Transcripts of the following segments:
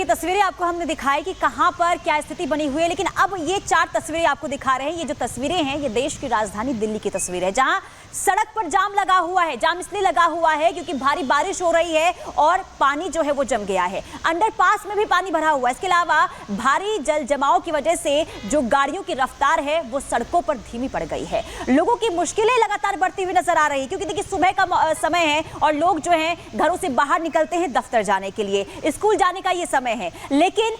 ये तस्वीरें आपको हमने दिखाई कि कहां पर क्या स्थिति बनी हुई है, लेकिन अब ये 4 तस्वीरें आपको दिखा रहे हैं। ये जो तस्वीरें हैं ये देश की राजधानी दिल्ली की तस्वीर है, जहां सड़क पर जाम लगा हुआ है। जाम इसलिए लगा हुआ है क्योंकि भारी बारिश हो रही है और पानी जो है वो जम गया है। अंडरपास में भी पानी भरा हुआ है। इसके अलावा भारी जल जमाव की वजह से जो गाड़ियों की रफ्तार है वो सड़कों पर धीमी पड़ गई है। लोगों की मुश्किलें लगातार बढ़ती हुई नजर आ रही है, क्योंकि देखिए सुबह का समय है और लोग जो हैं घरों से बाहर निकलते हैं दफ्तर जाने के लिए, स्कूल जाने का ये समय है, लेकिन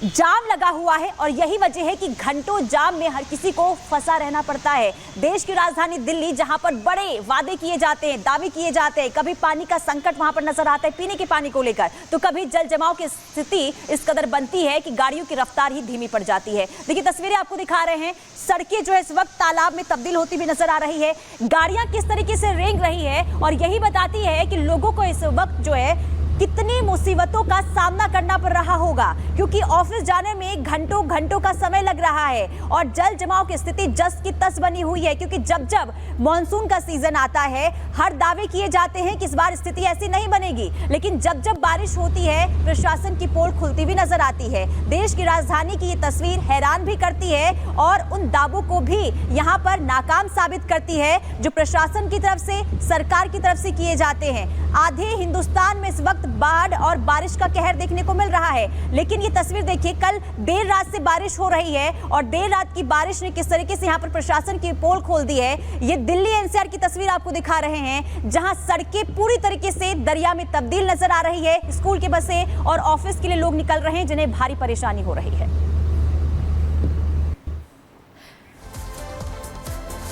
जाम लगा हुआ है और यही वजह है कि घंटों जाम में हर किसी को फंसा रहना पड़ता है। देश की राजधानी दिल्ली, जहां पर बड़े वादे किए जाते हैं, दावे किए जाते हैं, कभी पानी का संकट वहां पर नजर आता है पीने के पानी को लेकर, तो कभी जल जमाव की स्थिति इस कदर बनती है कि गाड़ियों की रफ्तार ही धीमी पड़ जाती है। देखिए तस्वीरें आपको दिखा रहे हैं, सड़कें जो है इस वक्त तालाब में तब्दील होती हुई नजर आ रही है, गाड़ियां किस तरीके से रेंग रही है और यही बताती है कि लोगों को इस वक्त जो है कितनी मुसीबतों का सामना करना पड़ रहा होगा, क्योंकि ऑफिस जाने में घंटों का समय लग रहा है और जल जमाव की स्थिति जस की तस बनी हुई है। क्योंकि जब जब मॉनसून का सीजन आता है हर दावे किए जाते हैं कि इस बार स्थिति ऐसी नहीं बनेगी, लेकिन जब जब बारिश होती है प्रशासन की पोल खुलती हुई नजर आती है। देश की राजधानी की ये तस्वीर हैरान भी करती है और उन दावों को भी यहाँ पर नाकाम साबित करती है जो प्रशासन की तरफ से, सरकार की तरफ से किए जाते हैं। आधे हिंदुस्तान में इस वक्त बाढ़ और बारिश का कहर देखने को मिल रहा है, लेकिन ये तस्वीर देखिए, कल देर रात से बारिश हो रही है और देर रात की बारिश ने किस तरीके से यहाँ पर प्रशासन की पोल खोल दी है। ये दिल्ली एनसीआर की तस्वीर आपको दिखा रहे हैं, जहां सड़कें पूरी तरीके से दरिया में तब्दील नजर आ रही है। स्कूल की बसें और ऑफिस के लिए लोग निकल रहे हैं जिन्हें भारी परेशानी हो रही है।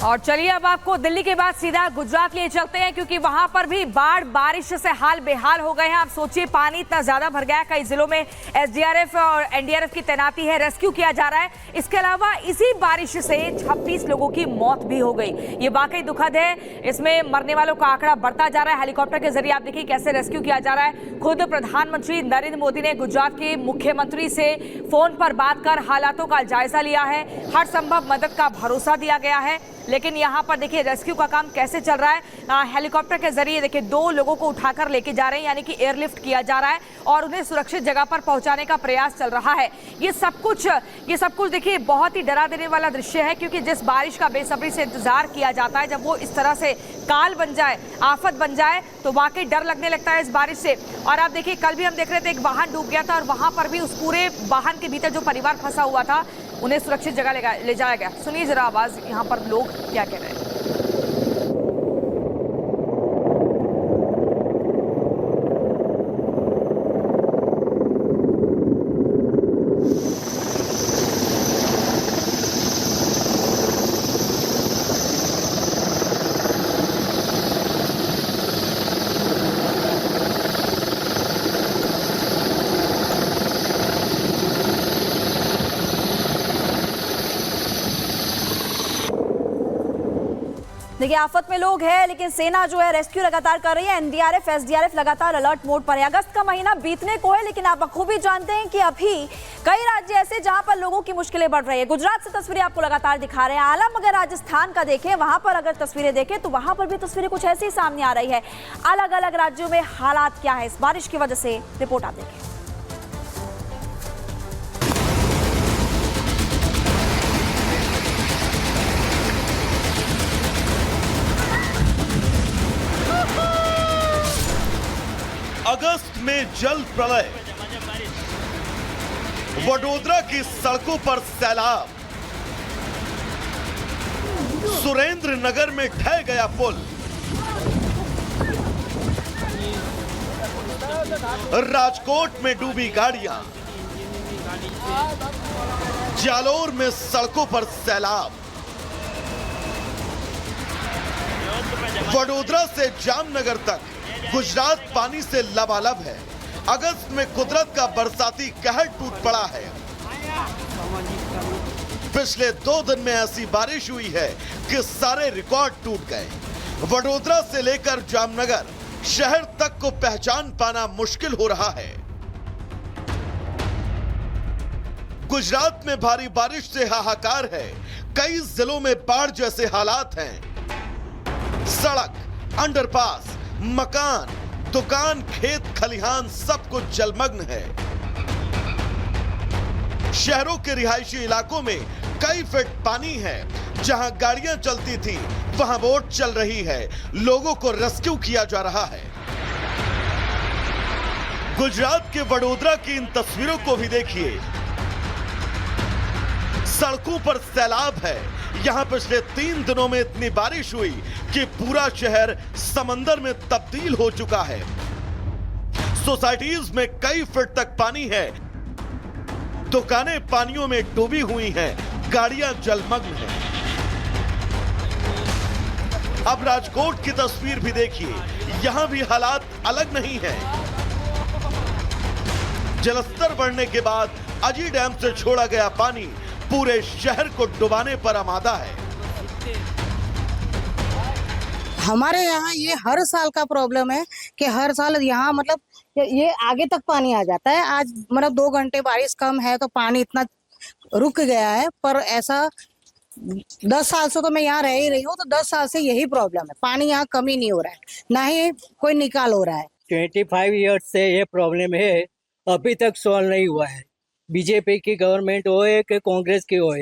और चलिए अब आपको दिल्ली के बाद सीधा गुजरात लिए चलते हैं, क्योंकि वहां पर भी बाढ़ बारिश से हाल बेहाल हो गए हैं। आप सोचिए पानी इतना ज्यादा भर गया है, कई जिलों में एसडीआरएफ और एनडीआरएफ की तैनाती है, रेस्क्यू किया जा रहा है। इसके अलावा इसी बारिश से 26 लोगों की मौत भी हो गई। ये वाकई दुखद है, इसमें मरने वालों का आंकड़ा बढ़ता जा रहा है। हेलीकॉप्टर के जरिए आप देखिए कैसे रेस्क्यू किया जा रहा है। खुद प्रधानमंत्री नरेंद्र मोदी ने गुजरात के मुख्यमंत्री से फोन पर बात कर हालातों का जायजा लिया है, हर संभव मदद का भरोसा दिया गया है। लेकिन यहाँ पर देखिए रेस्क्यू का काम कैसे चल रहा है। हेलीकॉप्टर के जरिए देखिए 2 लोगों को उठाकर लेके जा रहे हैं, यानी कि एयरलिफ्ट किया जा रहा है और उन्हें सुरक्षित जगह पर पहुंचाने का प्रयास चल रहा है। ये सब कुछ देखिए बहुत ही डरा देने वाला दृश्य है, क्योंकि जिस बारिश का बेसब्री से इंतजार किया जाता है, जब वो इस तरह से काल बन जाए, आफत बन जाए, तो वाकई डर लगने लगता है इस बारिश से। और आप देखिए कल भी हम देख रहे थे एक वाहन डूब गया था और वहां पर भी उस पूरे वाहन के भीतर जो परिवार फंसा हुआ था उन्हें सुरक्षित जगह ले जाया गया। सुनिए जरा आवाज यहाँ पर लोग क्या कह रहे हैं। देखिए आफत में लोग हैं, लेकिन सेना जो है रेस्क्यू लगातार कर रही है। एनडीआरएफ, एसडीआरएफ लगातार अलर्ट मोड पर है। अगस्त का महीना बीतने को है, लेकिन आप बखूबी जानते हैं कि अभी कई राज्य ऐसे जहां पर लोगों की मुश्किलें बढ़ रही है। गुजरात से तस्वीरें आपको लगातार दिखा रहे हैं। आलम अगर राजस्थान का देखें, वहां पर अगर तस्वीरें देखें तो वहां पर भी तस्वीरें कुछ ऐसी सामने आ रही है। अलग अलग राज्यों में हालात क्या है इस बारिश की वजह से, रिपोर्ट आप देखें। अगस्त में जल प्रलय, वडोदरा की सड़कों पर सैलाब, सुरेंद्र नगर में ढह गया पुल, राजकोट में डूबी गाड़ियां, जालोर में सड़कों पर सैलाब, वडोदरा से जामनगर तक गुजरात पानी से लबालब है। अगस्त में कुदरत का बरसाती कहर टूट पड़ा है। पिछले 2 दिन में ऐसी बारिश हुई है कि सारे रिकॉर्ड टूट गए। वडोदरा से लेकर जामनगर शहर तक को पहचान पाना मुश्किल हो रहा है। गुजरात में भारी बारिश से हाहाकार है। कई जिलों में बाढ़ जैसे हालात हैं। सड़क, अंडरपास, मकान, दुकान, खेत खलिहान सब कुछ जलमग्न है। शहरों के रिहायशी इलाकों में कई फीट पानी है। जहां गाड़ियां चलती थी वहां बोट चल रही है। लोगों को रेस्क्यू किया जा रहा है। गुजरात के वडोदरा की इन तस्वीरों को भी देखिए। सड़कों पर सैलाब है। यहां पिछले 3 दिनों में इतनी बारिश हुई कि पूरा शहर समंदर में तब्दील हो चुका है। सोसाइटीज में कई फीट तक पानी है। दुकानें पानियों में डूबी हुई हैं। गाड़ियां जलमग्न हैं। अब राजकोट की तस्वीर भी देखिए। यहां भी हालात अलग नहीं है। जलस्तर बढ़ने के बाद अजी डैम से छोड़ा गया पानी पूरे शहर को डुबाने पर आमादा है। हमारे यहाँ ये हर साल का प्रॉब्लम है कि हर साल यहाँ मतलब ये आगे तक पानी आ जाता है। आज मतलब 2 घंटे बारिश कम है तो पानी इतना रुक गया है, पर ऐसा 10 साल से तो मैं यहाँ रह ही रही हूँ, तो 10 साल से यही प्रॉब्लम है। पानी यहाँ कमी नहीं हो रहा है, ना ही कोई निकाल हो रहा है। 25 ईयर्स से ये प्रॉब्लम है, अभी तक सॉल्व नहीं हुआ है। बीजेपी की गवर्नमेंट हो कि कांग्रेस की हो,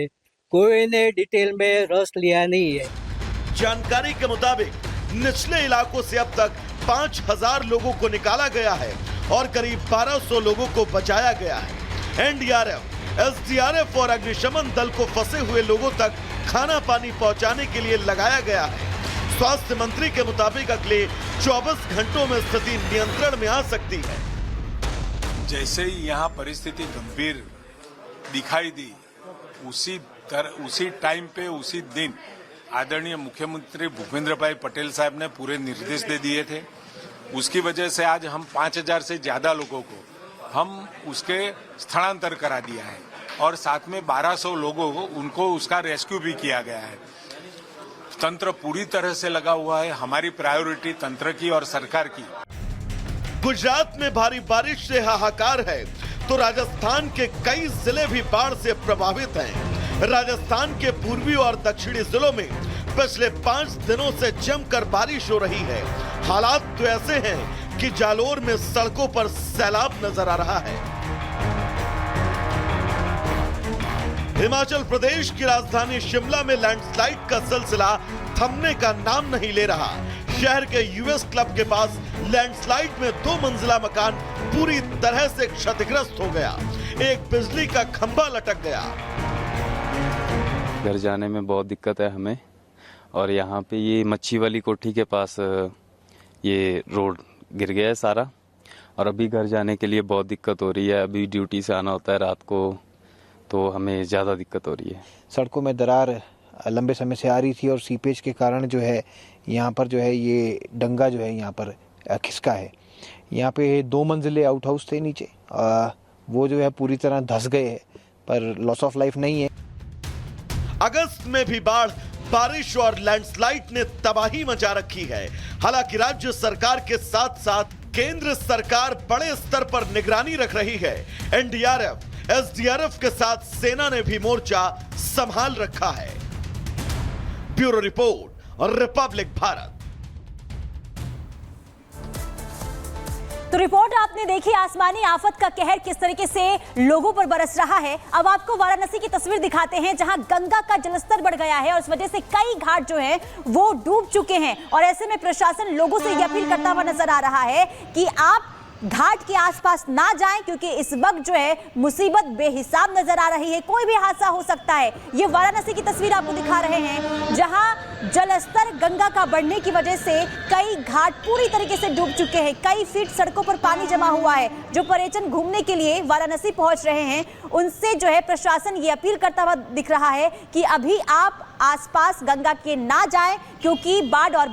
कोई ने डिटेल में रस लिया नहीं है। जानकारी के मुताबिक निचले इलाकों से अब तक 5000 लोगों को निकाला गया है और करीब 1200 लोगों को बचाया गया है। एनडीआरएफ, एसडीआरएफ और अग्निशमन दल को फंसे हुए लोगों तक खाना पानी पहुंचाने के लिए लगाया गया है। स्वास्थ्य मंत्री के मुताबिक अगले 24 घंटों में स्थिति नियंत्रण में आ सकती है। जैसे ही यहाँ परिस्थिति गंभीर दिखाई दी, उसी टाइम पे उसी दिन आदरणीय मुख्यमंत्री भूपेंद्र भाई पटेल साहब ने पूरे निर्देश दे दिए थे। उसकी वजह से आज हम 5000 से ज्यादा लोगों को हम उसके स्थलांतर करा दिया है और साथ में 1200 लोगों को उनको उसका रेस्क्यू भी किया गया है। तंत्र पूरी तरह से लगा हुआ है। हमारी प्रायोरिटी तंत्र की और सरकार की। गुजरात में भारी बारिश से हाहाकार है तो राजस्थान के कई जिले भी बाढ़ से प्रभावित हैं। राजस्थान के पूर्वी और दक्षिणी जिलों में पिछले 5 दिनों से जमकर बारिश हो रही है। हालात तो ऐसे हैं कि जालोर में सड़कों पर सैलाब नजर आ रहा है। हिमाचल प्रदेश की राजधानी शिमला में लैंडस्लाइड का सिलसिला थमने का नाम नहीं ले रहा। शहर के यूएस क्लब के पास लैंडस्लाइड में 2 मंजिला मकान पूरी तरह से क्षतिग्रस्त हो गया। एक बिजली का खंभा लटक गया। घर जाने में बहुत दिक्कत है हमें। और यहाँ पे ये मच्छी वाली कोठी के पास ये रोड गिर गया है सारा, और अभी घर जाने के लिए बहुत दिक्कत हो रही है। अभी ड्यूटी से आना होता है रात को, तो हमें ज़्यादा दिक्कत हो रही है। सड़कों में दरार लंबे समय से आ रही थी और सीपेज के कारण जो है यहाँ पर जो है ये डंगा जो है यहाँ पर खिसका है। यहाँ पे 2 मंजिले आउट हाउस थे नीचे, वो जो है पूरी तरह धंस गए हैं, पर लॉस ऑफ लाइफ नहीं है। अगस्त में भी बारिश और लैंडस्लाइड ने तबाही मचा रखी है। हालांकि राज्य सरकार के साथ साथ केंद्र सरकार बड़े स्तर पर निगरानी रख रही है। एनडीआरएफ, एसडीआरएफ के साथ सेना ने भी मोर्चा संभाल रखा है। ब्यूरो रिपोर्ट और रिपब्लिक भारत। तो रिपोर्ट आपने देखी, आसमानी आफत का कहर किस तरीके से लोगों पर बरस रहा है। अब आपको वाराणसी की तस्वीर दिखाते हैं जहां गंगा का जलस्तर बढ़ गया है और इस वजह से कई घाट जो हैं वो डूब चुके हैं। और ऐसे में प्रशासन लोगों से यह अपील करता हुआ नजर आ रहा है कि आप घाट के आसपास ना जाएं, क्योंकि इस वक्त जो है मुसीबत बेहिसाब नजर आ रही है। कोई भी हादसा हो सकता है। ये वाराणसी की तस्वीर आपको दिखा रहे हैं जहां जलस्तर गंगा का बढ़ने की वजह से कई घाट पूरी तरीके से डूब चुके हैं। कई फीट सड़कों पर पानी जमा हुआ है। जो पर्यटन घूमने के लिए वाराणसी पहुंच रहे हैं उनसे जो है प्रशासन ये अपील करता हुआ दिख रहा है कि अभी आप आसपास गंगा के ना जाएं, क्योंकि बाढ़ और